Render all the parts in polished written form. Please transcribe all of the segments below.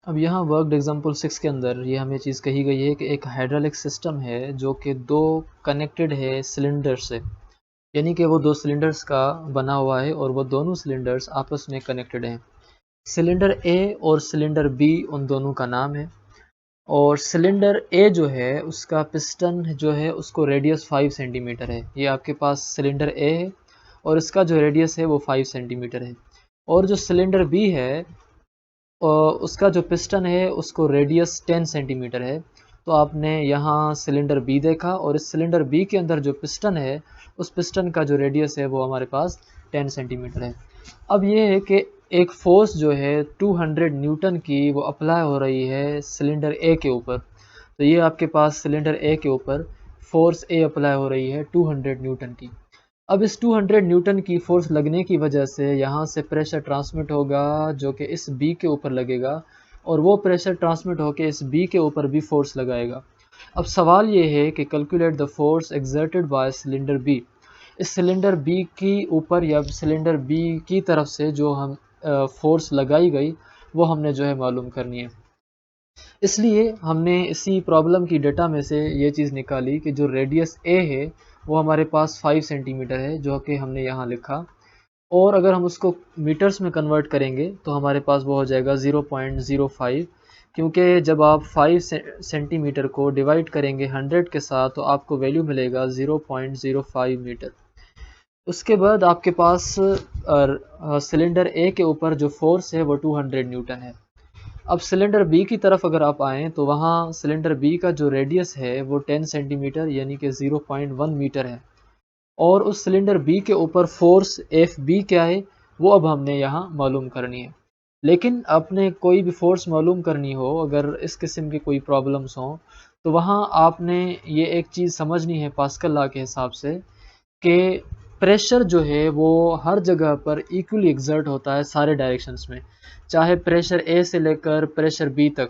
अब यहाँ worked example 6 के अंदर ये हमें चीज़ कही गई है कि एक हाइड्रोलिक सिस्टम है जो कि दो कनेक्टेड है सिलेंडर से, यानी कि वो दो सिलेंडर्स का बना हुआ है और वो दोनों सिलेंडर्स आपस में कनेक्टेड हैं। सिलेंडर ए और सिलेंडर बी उन दोनों का नाम है। और सिलेंडर ए जो है उसका पिस्टन जो है उसको रेडियस 5 सेंटीमीटर है। ये आपके पास सिलेंडर ए है और इसका जो रेडियस है वो 5 सेंटीमीटर है। और जो सिलेंडर बी है उसका जो पिस्टन है उसको रेडियस 10 सेंटीमीटर है। तो आपने यहाँ सिलेंडर बी देखा और इस सिलेंडर बी के अंदर जो पिस्टन है उस पिस्टन का जो रेडियस है वो हमारे पास 10 सेंटीमीटर है। अब ये है कि एक फोर्स जो है 200 न्यूटन की वो अप्लाई हो रही है सिलेंडर ए के ऊपर। तो ये आपके पास सिलेंडर ए के ऊपर फोर्स ए अप्लाई हो रही है 200 न्यूटन की। अब इस 200 न्यूटन की फोर्स लगने की वजह से यहाँ से प्रेशर ट्रांसमिट होगा जो कि इस बी के ऊपर लगेगा और वो प्रेशर ट्रांसमिट होकर इस बी के ऊपर भी फोर्स लगाएगा। अब सवाल ये है कि calculate the force exerted by cylinder B. इस सिलेंडर बी की ऊपर या सिलेंडर बी की तरफ से जो हम फोर्स लगाई गई वो हमने जो है मालूम करनी है। इसलिए हमने इसी प्रॉब्लम की डेटा में से ये चीज़ निकाली कि जो रेडियस ए है वो हमारे पास 5 सेंटीमीटर है जो कि हमने यहाँ लिखा। और अगर हम उसको मीटर्स में कन्वर्ट करेंगे तो हमारे पास वो हो जाएगा 0.05, क्योंकि जब आप 5 सेंटीमीटर को डिवाइड करेंगे 100 के साथ तो आपको वैल्यू मिलेगा 0.05 मीटर। उसके बाद आपके पास सिलेंडर ए के ऊपर जो फोर्स है वो 200 न्यूटन है। अब सिलेंडर बी की तरफ अगर आप आएँ तो वहाँ सिलेंडर बी का जो रेडियस है वो 10 सेंटीमीटर यानी कि 0.1 मीटर है। और उस सिलेंडर बी के ऊपर फोर्स एफ बी क्या है वो अब हमने यहाँ मालूम करनी है। लेकिन आपने कोई भी फोर्स मालूम करनी हो, अगर इस किस्म की कोई प्रॉब्लम्स हों तो वहाँ आपने ये एक चीज़ समझनी है पास्कल लॉ के हिसाब से कि प्रेशर जो है वो हर जगह पर इक्वली एक्सर्ट होता है सारे डायरेक्शंस में। चाहे प्रेशर ए से लेकर प्रेशर बी तक,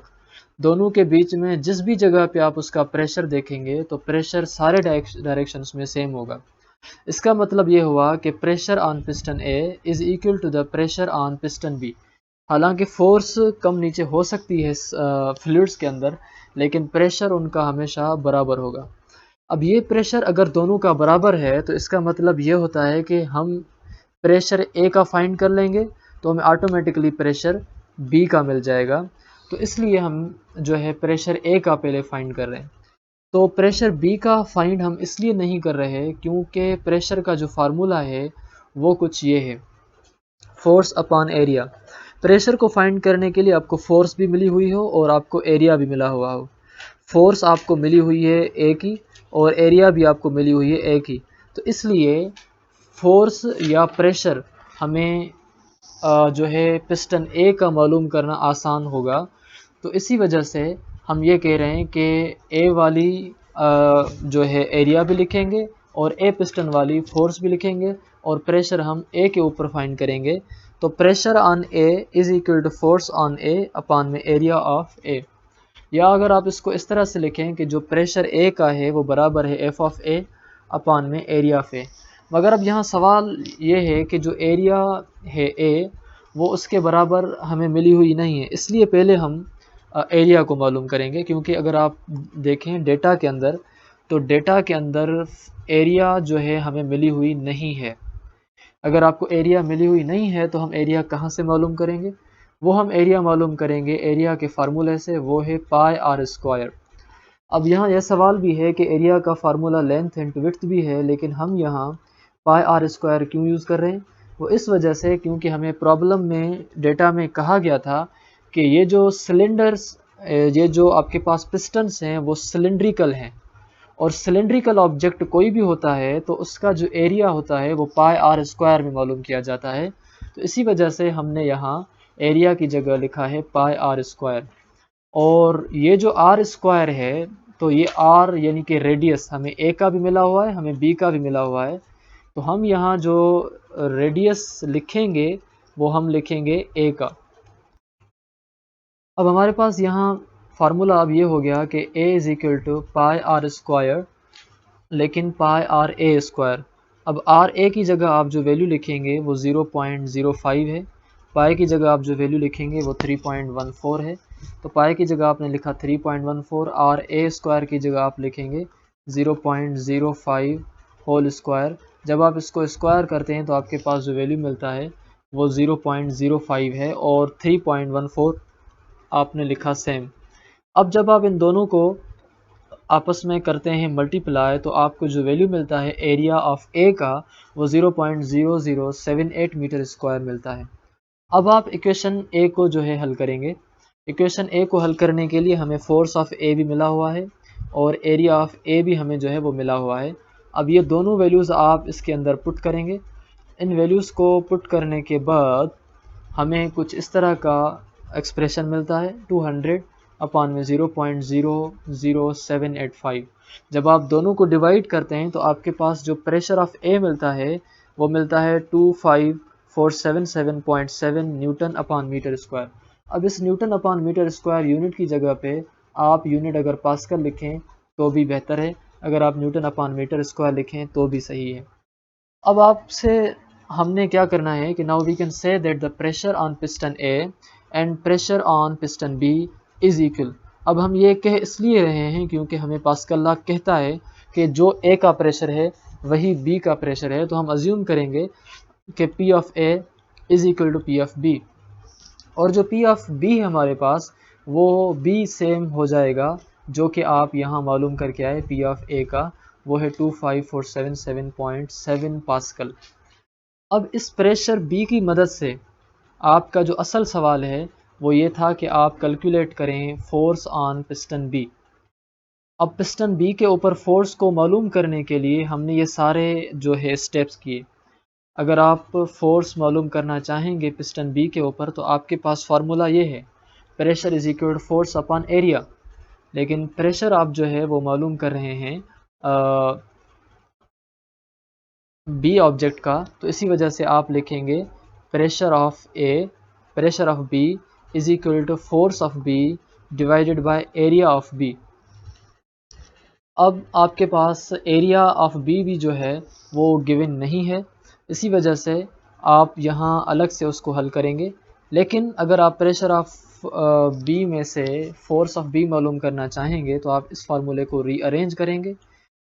दोनों के बीच में जिस भी जगह पे आप उसका प्रेशर देखेंगे तो प्रेशर सारे डायरेक्शंस में सेम होगा। इसका मतलब ये हुआ कि pressure on piston A is equal to the pressure on piston B. हालांकि फोर्स कम नीचे हो सकती है फ्लूइड्स के अंदर, लेकिन प्रेशर उनका हमेशा बराबर होगा। अब ये प्रेशर अगर दोनों का बराबर है तो इसका मतलब ये होता है कि हम प्रेशर ए का फाइंड कर लेंगे तो हमें ऑटोमेटिकली प्रेशर बी का मिल जाएगा। तो इसलिए हम जो है प्रेशर ए का पहले फाइंड कर रहे हैं। तो प्रेशर बी का फाइंड हम इसलिए नहीं कर रहे क्योंकि प्रेशर का जो फार्मूला है वो कुछ ये है, फोर्स अपॉन एरिया। प्रेशर को फाइंड करने के लिए आपको फोर्स भी मिली हुई हो और आपको एरिया भी मिला हुआ हो। फोर्स आपको मिली हुई है ए की और एरिया भी आपको मिली हुई है ए की। तो इसलिए फोर्स या प्रेशर हमें जो है पिस्टन ए का मालूम करना आसान होगा। तो इसी वजह से हम ये कह रहे हैं कि ए वाली जो है एरिया भी लिखेंगे और ए पिस्टन वाली फोर्स भी लिखेंगे और प्रेशर हम ए के ऊपर फाइंड करेंगे। तो pressure on A is equal to force on A upon में एरिया ऑफ ए। या अगर आप इसको इस तरह से लिखें कि जो प्रेशर ए का है वो बराबर है एफ ऑफ ए अपॉन में एरिया ऑफ ए। मगर अब यहाँ सवाल ये है कि जो एरिया है ए वो उसके बराबर हमें मिली हुई नहीं है, इसलिए पहले हम एरिया को मालूम करेंगे। क्योंकि अगर आप देखें डेटा के अंदर तो डेटा के अंदर एरिया जो है हमें मिली हुई नहीं है। अगर आपको एरिया मिली हुई नहीं है तो हम एरिया कहाँ से मालूम करेंगे? वो हम एरिया मालूम करेंगे एरिया के फार्मूले से, वो है पाई आर स्क्वायर। अब यहाँ यह सवाल भी है कि एरिया का फार्मूला लेंथ एंड विड्थ भी है, लेकिन हम यहाँ पाई आर स्क्वायर क्यों यूज़ कर रहे हैं? वो इस वजह से क्योंकि हमें प्रॉब्लम में डेटा में कहा गया था कि ये जो सिलेंडर्स, ये जो आपके पास पिस्टन्स हैं वो सिलेंड्रिकल हैं और सिलेंड्रिकल ऑब्जेक्ट कोई भी होता है तो उसका जो एरिया होता है वो पाई आर स्क्वायर में मालूम किया जाता है। तो इसी वजह से हमने यहाँ एरिया की जगह लिखा है पाई आर स्क्वायर। और ये जो आर स्क्वायर है तो ये आर यानी कि रेडियस हमें ए का भी मिला हुआ है, हमें बी का भी मिला हुआ है। तो हम यहाँ जो रेडियस लिखेंगे वो हम लिखेंगे ए का। अब हमारे पास यहाँ फार्मूला अब ये हो गया कि A is equal to pi r square, लेकिन पाई आर ए स्क्वायर। अब आर ए की जगह आप जो वैल्यू लिखेंगे वो 0.05 है, पाई की जगह आप जो वैल्यू लिखेंगे वो 3.14 है। तो पाई की जगह आपने लिखा 3.14 और ए स्क्वायर की जगह आप लिखेंगे 0.05 होल स्क्वायर। जब आप इसको स्क्वायर करते हैं तो आपके पास जो वैल्यू मिलता है वो 0.05 है और 3.14 आपने लिखा सेम। अब जब आप इन दोनों को आपस में करते हैं मल्टीप्लाई तो आपको जो वैल्यू मिलता है एरिया ऑफ ए का वो 0.0078 मीटर स्क्वायर मिलता है। अब आप इक्वेशन ए को जो है हल करेंगे। इक्वेशन ए को हल करने के लिए हमें फोर्स ऑफ ए भी मिला हुआ है और एरिया ऑफ ए भी हमें जो है वो मिला हुआ है। अब ये दोनों वैल्यूज़ आप इसके अंदर पुट करेंगे। इन वैल्यूज़ को पुट करने के बाद हमें कुछ इस तरह का एक्सप्रेशन मिलता है 200 अपॉन में 0.00785। जब आप दोनों को डिवाइड करते हैं तो आपके पास जो प्रेशर ऑफ ए मिलता है वो मिलता है 25477.7 न्यूटन अपॉन मीटर स्क्वायर। अब इस newton upon metre square unit की जगह पे आप यूनिट अगर पास्कल लिखें तो भी बेहतर है, अगर आप न्यूटन अपॉन मीटर स्क्वायर लिखें तो भी सही है। अब आपसे हमने क्या करना है कि now we can say that the pressure on piston A and pressure on piston B is equal. अब हम ये कह इसलिए रहे हैं क्योंकि हमें पास्कल लॉ कहता है कि जो ए का प्रेशर है वही बी का प्रेशर है, तो हम अज्यूम करेंगे कि P of A is equal to P of B, और जो पी ऑफ बी है हमारे पास वो बी सेम हो जाएगा जो कि आप यहाँ मालूम करके आए। पी ऑफ ए का वो है 25477.7 पास्कल। अब इस प्रेशर बी की मदद से आपका जो असल सवाल है वो ये था कि आप कैलकुलेट करें फोर्स ऑन पिस्टन बी। अब पिस्टन बी के ऊपर फोर्स को मालूम करने के लिए हमने ये सारे जो है स्टेप्स किए। अगर आप फोर्स मालूम करना चाहेंगे पिस्टन बी के ऊपर तो आपके पास फार्मूला ये है, pressure is equal to force upon area. लेकिन प्रेशर आप जो है वो मालूम कर रहे हैं बी ऑब्जेक्ट का, तो इसी वजह से आप लिखेंगे pressure of A, pressure of B is equal to force of B divided by area of B. अब आपके पास एरिया ऑफ बी भी जो है वो गिवन नहीं है, इसी वजह से आप यहाँ अलग से उसको हल करेंगे। लेकिन अगर आप प्रेशर ऑफ बी में से फोर्स ऑफ बी मालूम करना चाहेंगे तो आप इस फार्मूले को रीअरेंज करेंगे।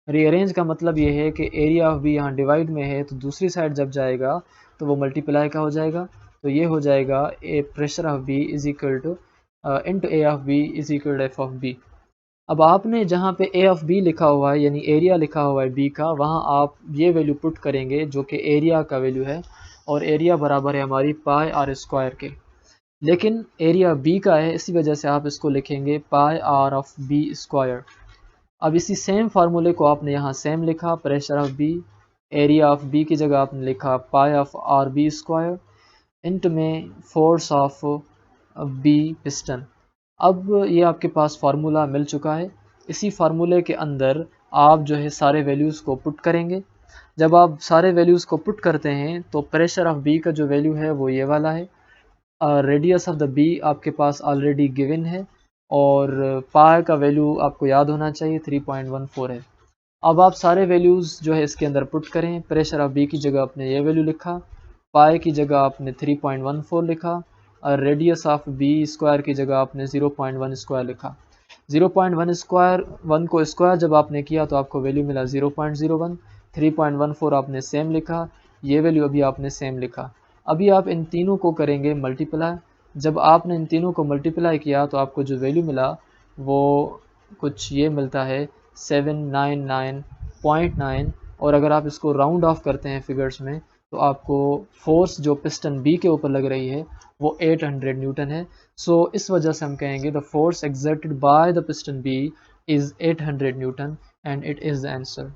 रीअरेंज का मतलब ये है कि एरिया ऑफ बी यहाँ डिवाइड में है तो दूसरी साइड जब जाएगा तो वो मल्टीप्लाई का हो जाएगा, तो ये हो जाएगा A pressure of B is equal to into A of B is equal to F of B. अब आपने जहाँ पे ए ऑफ बी लिखा हुआ है यानी एरिया लिखा हुआ है बी का, वहाँ आप ये वैल्यू पुट करेंगे जो कि एरिया का वैल्यू है, और एरिया बराबर है हमारी पाई आर स्क्वायर के। लेकिन एरिया बी का है इसी वजह से आप इसको लिखेंगे pi r of B square. अब इसी सेम फार्मूले को आपने यहाँ सेम लिखा, pressure of B, area of B की जगह आपने लिखा pi of r B square into में फोर्स ऑफ बी पिस्टन। अब ये आपके पास फार्मूला मिल चुका है। इसी फार्मूले के अंदर आप जो है सारे वैल्यूज़ को पुट करेंगे। जब आप सारे वैल्यूज़ को पुट करते हैं तो प्रेशर ऑफ बी का जो वैल्यू है वो ये वाला है, रेडियस ऑफ द बी आपके पास ऑलरेडी गिवन है, और पाई का वैल्यू आपको याद होना चाहिए 3.14 है। अब आप सारे वैल्यूज़ जो है इसके अंदर पुट करें। प्रेशर ऑफ बी की जगह आपने ये वैल्यू लिखा, पाई की जगह आपने 3.14 लिखा, और रेडियस ऑफ बी स्क्वायर की जगह आपने 0.1 स्क्वायर लिखा। 0.1 स्क्वायर 1 को स्क्वायर जब आपने किया तो आपको वैल्यू मिला 0.01। 3.14 आपने सेम लिखा, ये वैल्यू अभी आपने सेम लिखा। अभी आप इन तीनों को करेंगे मल्टीप्लाई। जब आपने इन तीनों को मल्टीप्लाई किया तो आपको जो वैल्यू मिला वो कुछ ये मिलता है 799.9, और अगर आप इसको राउंड ऑफ करते हैं फिगर्स में तो आपको फोर्स जो पिस्टन बी के ऊपर लग रही है वो 800 न्यूटन है। सो इस वजह से हम कहेंगे the force exerted by the piston B is 800 newton and it is the answer.